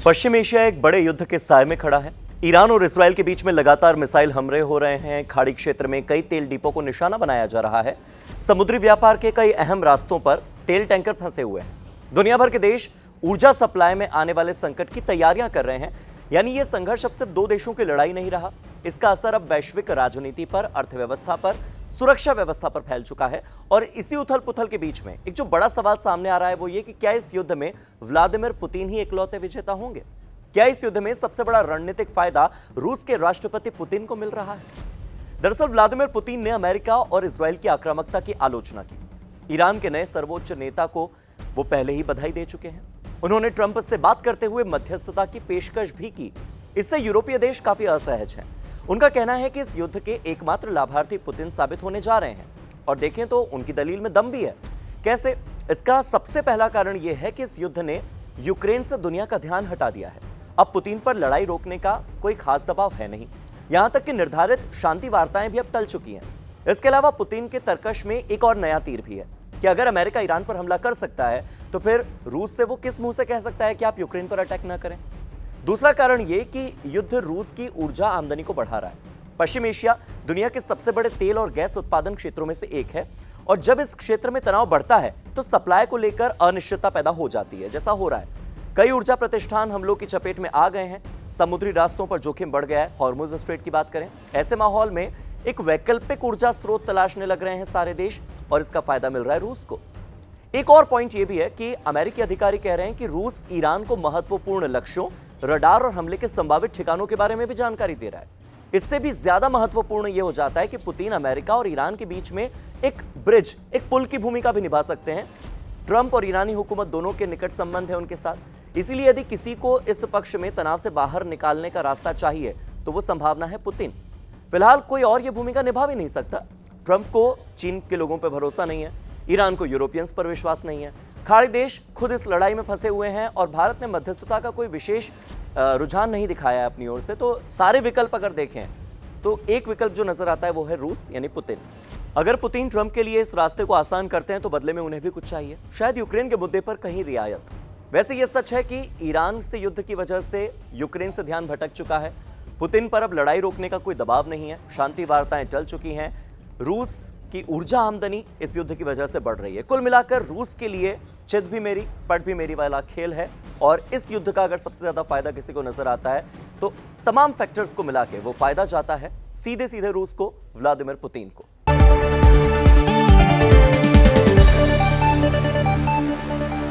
पश्चिम Asia एक बड़े युद्ध के साए में खड़ा है। ईरान और इस्राएल के बीच में लगातार मिसाइल हमले हो रहे हैं। खाड़ी क्षेत्र में कई तेल डिपो को निशाना बनाया जा रहा है। समुद्री व्यापार के कई अहम रास्तों पर तेल टैंकर फंसे हुए हैं। दुनिया भर के देश ऊर्जा सप्लाई में आने वाले संकट की तैयारियां कर रहे हैं। यानी यह संघर्ष अब सिर्फ दो देशों की लड़ाई नहीं रहा, इसका असर अब वैश्विक राजनीति पर, अर्थव्यवस्था पर, सुरक्षा व्यवस्था पर फैल चुका है। और इसी उथल पुथल के बीच में एक जो बड़ा सवाल सामने आ रहा है वो ये कि क्या इस युद्ध में व्लादिमीर पुतिन ही इकलौते विजेता होंगे? क्या इस युद्ध में सबसे बड़ा रणनीतिक फायदा रूस के राष्ट्रपति पुतिन को मिल रहा है? दरअसल व्लादिमीर पुतिन ने अमेरिका और इस्राएल की आक्रामकता की आलोचना की। ईरान के नए सर्वोच्च नेता को वो पहले ही बधाई दे चुके हैं। उन्होंने ट्रंप से बात करते हुए मध्यस्थता की पेशकश भी की। इससे यूरोपीय देश काफी असहज हैं। उनका कहना है कि इस युद्ध के एकमात्र लाभार्थी पुतिन साबित होने जा रहे हैं। और देखें तो उनकी दलील में दम भी है। कैसे? इसका सबसे पहला कारण यह है कि इस युद्ध ने यूक्रेन से दुनिया का ध्यान हटा दिया है। अब पुतिन पर लड़ाई रोकने का कोई खास दबाव है नहीं। यहां तक कि निर्धारित शांति वार्ताएं भी अब टल चुकी हैं। इसके अलावा पुतिन के तर्कश में एक और नया तीर भी है कि अगर अमेरिका ईरान पर हमला कर सकता है तो फिर रूस से वो किस मुंह से कह सकता है कि आप यूक्रेन पर अटैक ना करें। दूसरा कारण यह कि युद्ध रूस की ऊर्जा आमदनी को बढ़ा रहा है। पश्चिम एशिया दुनिया के सबसे बड़े तेल और गैस उत्पादन क्षेत्रों में से एक है और जब इस क्षेत्र में तनाव बढ़ता है तो सप्लाई को लेकर अनिश्चितता पैदा हो जाती है, जैसा हो रहा है। कई ऊर्जा प्रतिष्ठान हमलों की चपेट में आ गए हैं। समुद्री रास्तों पर जोखिम बढ़ गया है। हॉर्मुज स्ट्रेट की बात करें, ऐसे माहौल में एक वैकल्पिक ऊर्जा स्रोत तलाशने लग रहे हैं सारे देश और इसका फायदा मिल रहा है रूस को। एक और पॉइंट यह भी है कि अमेरिकी अधिकारी कह रहे हैं कि रूस ईरान को महत्वपूर्ण लक्ष्यों, रडार और हमले के संभावित ठिकानों के बारे में भी जानकारी दे रहा है। इससे भी ज्यादा महत्वपूर्ण यह हो जाता है कि पुतिन अमेरिका और ईरान के बीच में एक ब्रिज, एक पुल की भूमिका भी निभा सकते हैं। ट्रंप और ईरानी हुकूमत दोनों के निकट संबंध है उनके साथ, इसीलिए यदि किसी को इस पक्ष में तनाव से बाहर निकालने का रास्ता चाहिए तो वो संभावना है पुतिन। फिलहाल कोई और ये भूमिका निभा भी नहीं सकता। ट्रंप को चीन के लोगों पर भरोसा नहीं है, ईरान को यूरोपियंस पर विश्वास नहीं है। खाड़ी देश खुद इस लड़ाई में फंसे हुए हैं और भारत ने मध्यस्थता का कोई विशेष रुझान नहीं दिखाया है अपनी ओर से। तो सारे विकल्प अगर देखें तो एक विकल्प जो नजर आता है वो है रूस यानी पुतिन। अगर पुतिन ट्रंप के लिए इस रास्ते को आसान करते हैं तो बदले में उन्हें भी कुछ चाहिए, शायद यूक्रेन के मुद्दे पर कहीं रियायत। वैसे यह सच है कि ईरान से युद्ध की वजह से यूक्रेन से ध्यान भटक चुका है। पुतिन पर अब लड़ाई रोकने का कोई दबाव नहीं है। शांति वार्ताएं टल चुकी हैं। रूस की ऊर्जा आमदनी इस युद्ध की वजह से बढ़ रही है। कुल मिलाकर रूस के लिए चित भी मेरी पट भी मेरी वाला खेल है। और इस युद्ध का अगर सबसे ज्यादा फायदा किसी को नजर आता है तो तमाम फैक्टर्स को मिला के वो फायदा जाता है सीधे सीधे रूस को, व्लादिमीर पुतिन को।